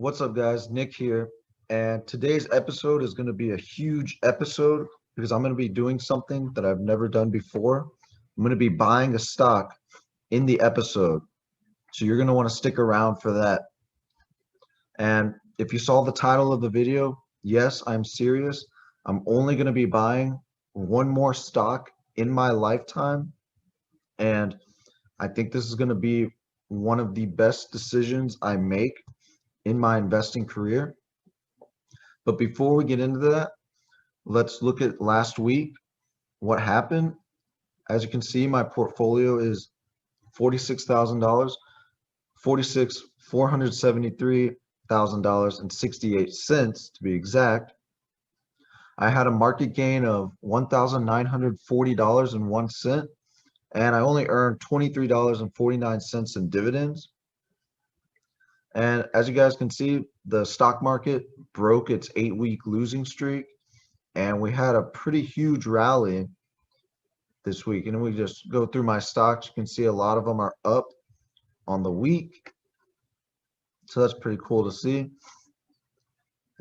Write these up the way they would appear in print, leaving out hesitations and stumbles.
What's up, guys? Nick here. And today's episode is going to be a huge episode because I'm going to be doing something that I've never done before. I'm going to be buying a stock in the episode. So you're going to want to stick around for that. And if you saw the title of the video, yes, I'm serious. I'm only going to be buying one more stock in my lifetime. And I think this is going to be one of the best decisions I make in my investing career. But before we get into that, let's look at last week. What happened? As you can see, my portfolio is $46,000, 46 $473,000 and 68 cents to be exact. I had a market gain of $1,940.01, and I only earned $23.49 in dividends. And as you guys can see, the stock market broke its 8-week losing streak, and we had a pretty huge rally this week. And we just go through my stocks. You can see a lot of them are up on the week. So that's pretty cool to see.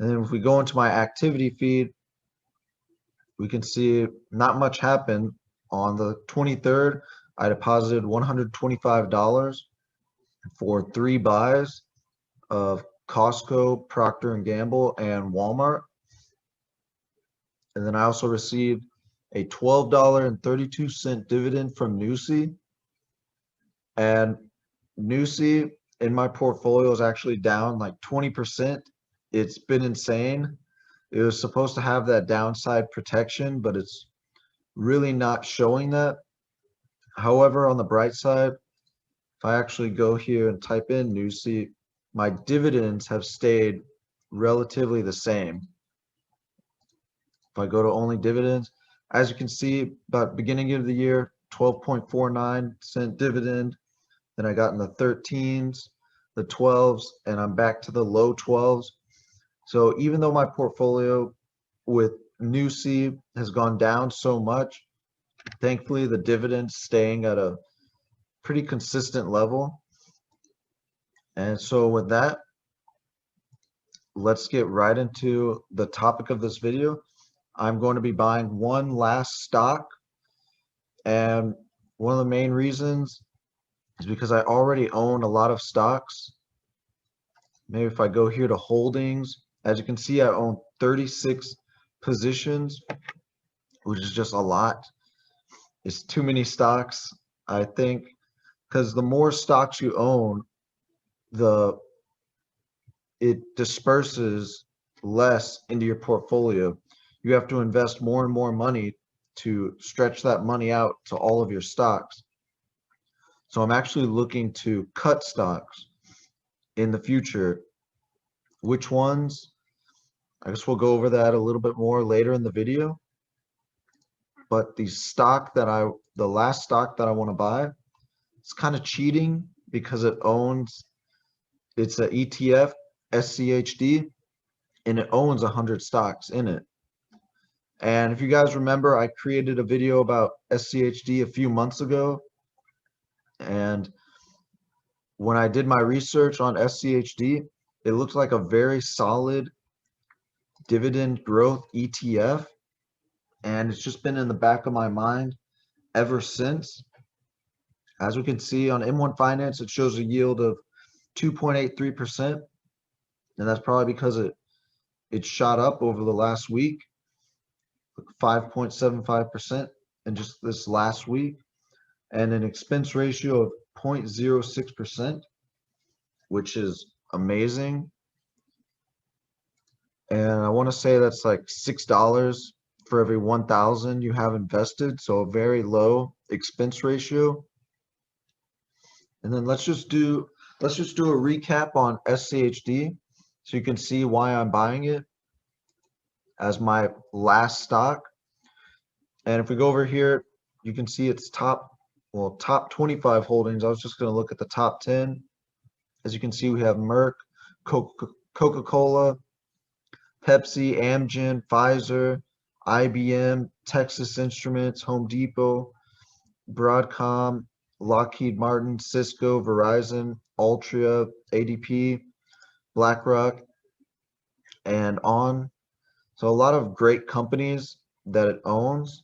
And then if we go into my activity feed, we can see not much happened. On the 23rd, I deposited $125 for 3 buys of Costco, Procter & Gamble, and Walmart. And then I also received a $12.32 dividend from Nusi. And Nusi in my portfolio is actually down like 20%. It's been insane. It was supposed to have that downside protection, but it's really not showing that. However, on the bright side, if I actually go here and type in Nusi, my dividends have stayed relatively the same. If I go to only dividends, as you can see, about beginning of the year, 12.49 cent dividend. Then I got in the 13s, the 12s, and I'm back to the low 12s. So even though my portfolio with Nusi has gone down so much, thankfully the dividend's staying at a pretty consistent level. And so with that, let's get right into the topic of this video. I'm going to be buying one last stock, and one of the main reasons is because I already own a lot of stocks. Maybe if I go here to holdings, as you can see, I own 36 positions, which is just a lot. It's too many stocks, I think, because the more stocks you own, it disperses less into your portfolio. You have to invest more and more money to stretch that money out to all of your stocks. So I'm actually looking to cut stocks in the future. Which ones? I guess we'll go over that a little bit more later in the video. But the last stock that I want to buy, it's kind of cheating because it's an ETF, SCHD, and it owns 100 stocks in it. And if you guys remember, I created a video about SCHD a few months ago. And when I did my research on SCHD, it looks like a very solid dividend growth ETF. And it's just been in the back of my mind ever since. As we can see on M1 Finance, it shows a yield of 2.83%. And that's probably because it shot up over the last week, 5.75% in just this last week, and an expense ratio of 0.06%, which is amazing. And I want to say that's like $6 for every 1,000 you have invested, so a very low expense ratio. And then let's just do a recap on SCHD so you can see why I'm buying it as my last stock. And if we go over here, you can see its top 25 holdings. I was just going to look at the top 10. As you can see, we have Merck, Coca-Cola, Pepsi, Amgen, Pfizer, IBM, Texas Instruments, Home Depot, Broadcom, Lockheed Martin, Cisco, Verizon, Altria, ADP, BlackRock, and on. So a lot of great companies that it owns.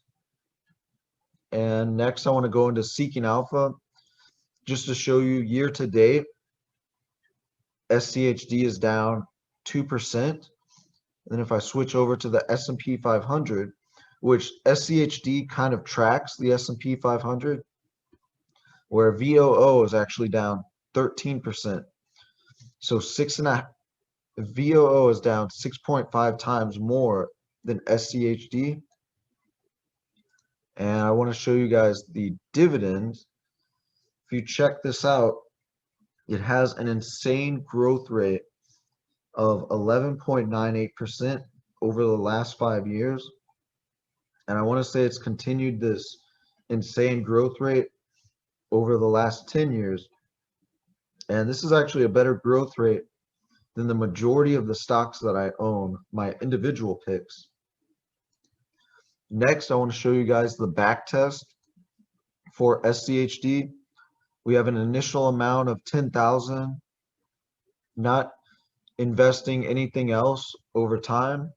And next I want to go into Seeking Alpha just to show you year to date. SCHD is down 2%. And then if I switch over to the S&P 500, which SCHD kind of tracks the S&P 500, where VOO is actually down 13%. So VOO is down 6.5 times more than SCHD. And I want to show you guys the dividends. If you check this out, it has an insane growth rate of 11.98% over the last 5 years. And I want to say it's continued this insane growth rate over the last 10 years. And this is actually a better growth rate than the majority of the stocks that I own, my individual picks. Next, I want to show you guys the back test for SCHD. We have an initial amount of 10,000, not investing anything else over time.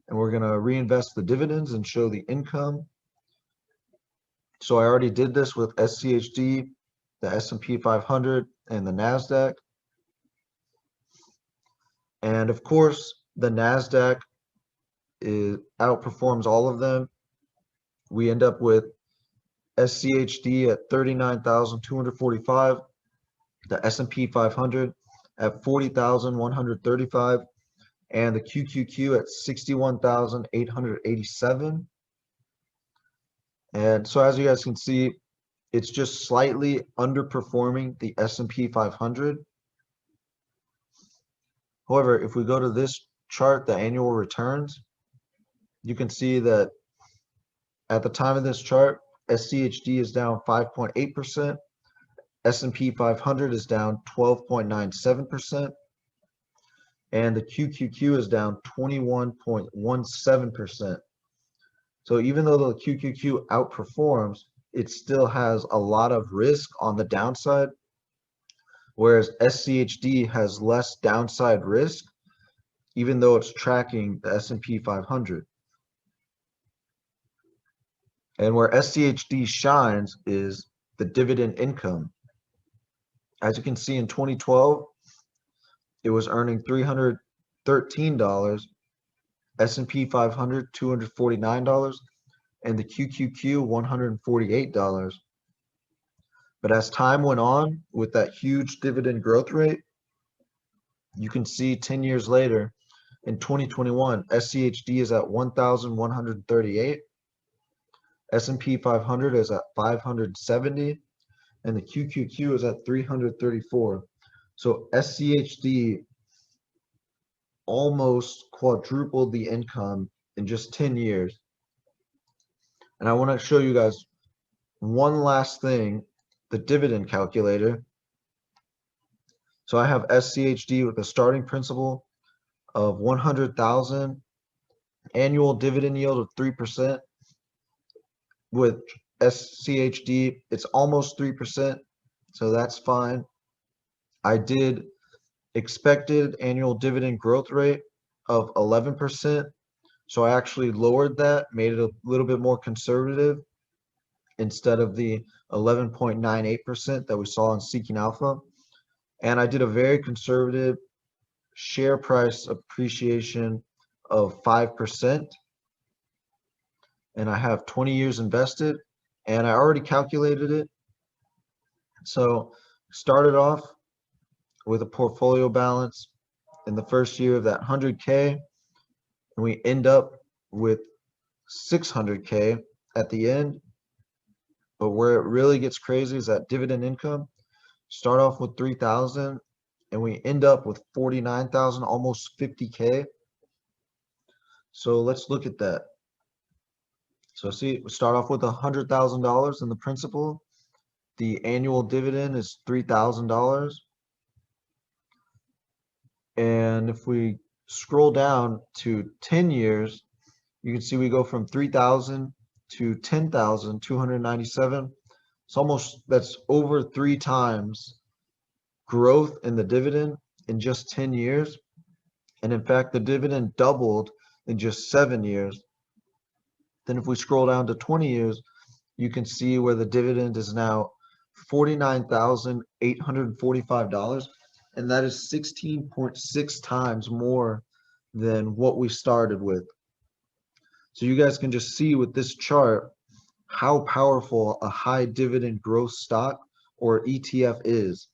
And we're going to reinvest the dividends and show the income. So I already did this with SCHD, the S&P 500, and the NASDAQ. And of course, the NASDAQ outperforms all of them. We end up with SCHD at 39,245, the S&P 500 at 40,135, and the QQQ at 61,887. And so as you guys can see, it's just slightly underperforming the S&P 500. However, if we go to this chart, the annual returns, you can see that at the time of this chart, SCHD is down 5.8%, S&P 500 is down 12.97%, and the QQQ is down 21.17%. So even though the QQQ outperforms, it still has a lot of risk on the downside, whereas SCHD has less downside risk, even though it's tracking the S&P 500. And where SCHD shines is the dividend income. As you can see in 2012, it was earning $313, S&P 500 $249, and the QQQ $148. But as time went on with that huge dividend growth rate, you can see 10 years later, in 2021, SCHD is at 1,138, S&P 500 is at 570, and the QQQ is at 334. So SCHD almost quadrupled the income in just 10 years. And I want to show you guys one last thing, the dividend calculator. So I have SCHD with a starting principal of 100,000, annual dividend yield of 3%. With SCHD, it's almost 3%, so that's fine. I did expected annual dividend growth rate of 11%, so I actually lowered that, made it a little bit more conservative instead of the 11.98% that we saw in Seeking Alpha. And I did a very conservative share price appreciation of 5%. And I have 20 years invested, and I already calculated it. So started off with a portfolio balance in the first year of that 100K, and we end up with 600K at the end. But where it really gets crazy is that dividend income. Start off with 3,000, and we end up with 49,000, almost 50K. So let's look at that. So see, we start off with $100,000 in the principal. The annual dividend is $3,000. And if we scroll down to 10 years, you can see we go from 3,000 to 10,297. That's over 3 times growth in the dividend in just 10 years. And in fact, the dividend doubled in just 7 years. Then if we scroll down to 20 years, you can see where the dividend is now $49,845. And that is 16.6 times more than what we started with. So you guys can just see with this chart how powerful a high dividend growth stock or ETF is.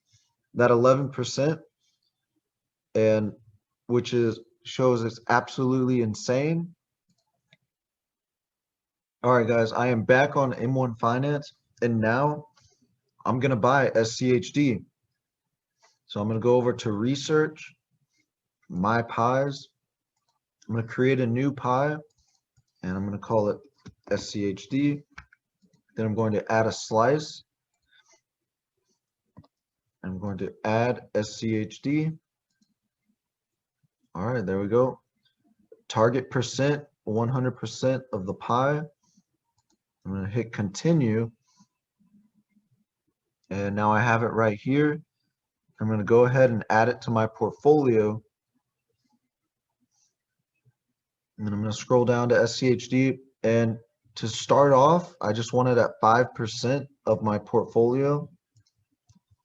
That 11%, and which shows it's absolutely insane. All right, guys, I am back on M1 Finance, and now I'm going to buy SCHD. So I'm going to go over to research, my pies. I'm going to create a new pie, and I'm going to call it SCHD. Then I'm going to add a slice. I'm going to add SCHD. All right, there we go. Target percent, 100% of the pie. I'm going to hit continue. And now I have it right here. I'm going to go ahead and add it to my portfolio. And then I'm going to scroll down to SCHD. And to start off, I just want it at 5% of my portfolio.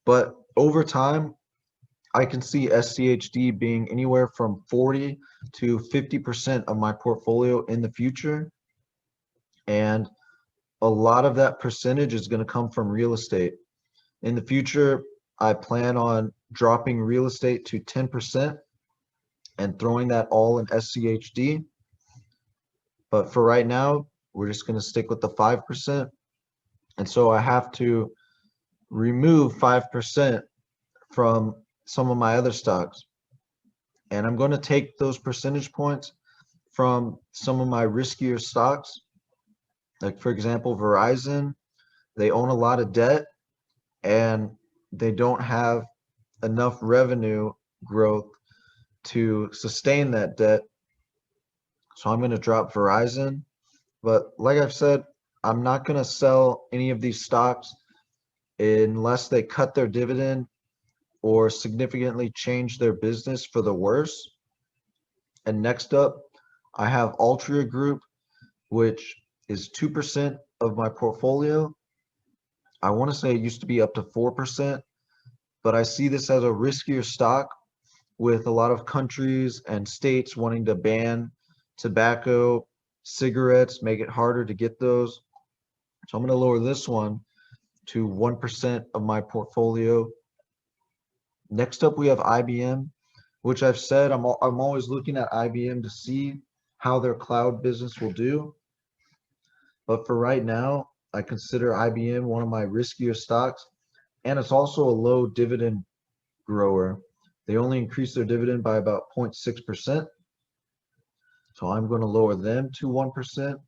But over time, I can see SCHD being anywhere from 40 to 50% of my portfolio in the future. And a lot of that percentage is going to come from real estate. In the future, I plan on dropping real estate to 10% and throwing that all in SCHD. But for right now, we're just going to stick with the 5%. And so I have to remove 5% from some of my other stocks. And I'm going to take those percentage points from some of my riskier stocks. Like, for example, Verizon, they own a lot of debt and they don't have enough revenue growth to sustain that debt. So I'm going to drop Verizon. But like I've said, I'm not going to sell any of these stocks unless they cut their dividend or significantly change their business for the worse. And next up, I have Altria Group, which is 2% of my portfolio. I want to say it used to be up to 4%, but I see this as a riskier stock with a lot of countries and states wanting to ban tobacco, cigarettes, make it harder to get those. So I'm going to lower this one to 1% of my portfolio. Next up, we have IBM, which I've said I'm always looking at IBM to see how their cloud business will do. But for right now, I consider IBM one of my riskier stocks, and it's also a low dividend grower. They only increase their dividend by about 0.6%. So I'm going to lower them to 1%.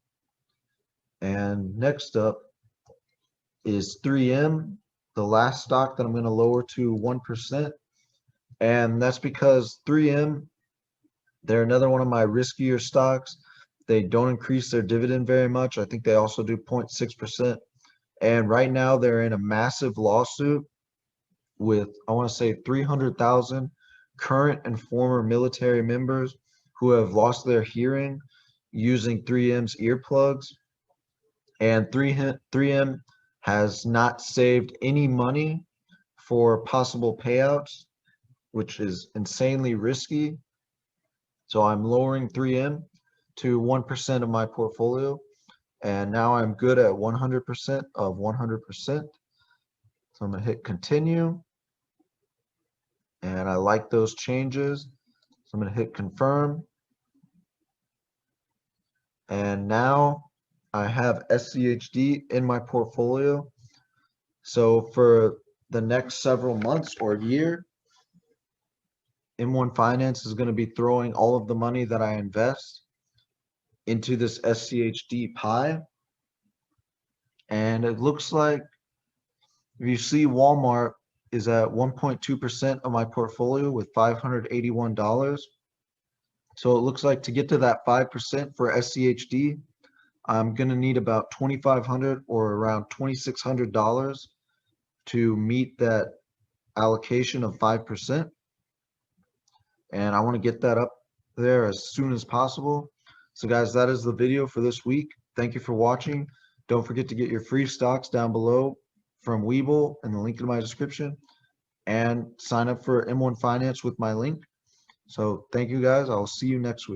And next up is 3M, the last stock that I'm going to lower to 1%. And that's because 3M, they're another one of my riskier stocks. They don't increase their dividend very much. I think they also do 0.6%. And right now they're in a massive lawsuit with, I want to say, 300,000 current and former military members who have lost their hearing using 3M's earplugs. And 3M has not saved any money for possible payouts, which is insanely risky. So I'm lowering 3M to 1% of my portfolio. And now I'm good at 100% of 100%. So I'm going to hit continue. And I like those changes. So I'm going to hit confirm. And now I have SCHD in my portfolio. So for the next several months or year, M1 Finance is going to be throwing all of the money that I invest into this SCHD pie. And it looks like, if you see, Walmart is at 1.2% of my portfolio with $581. So it looks like to get to that 5% for SCHD, I'm going to need about $2,500 or around $2,600 to meet that allocation of 5%. And I want to get that up there as soon as possible. So guys, that is the video for this week. Thank you for watching. Don't forget to get your free stocks down below from Webull in the link in my description, and sign up for M1 Finance with my link. So thank you guys. I'll see you next week.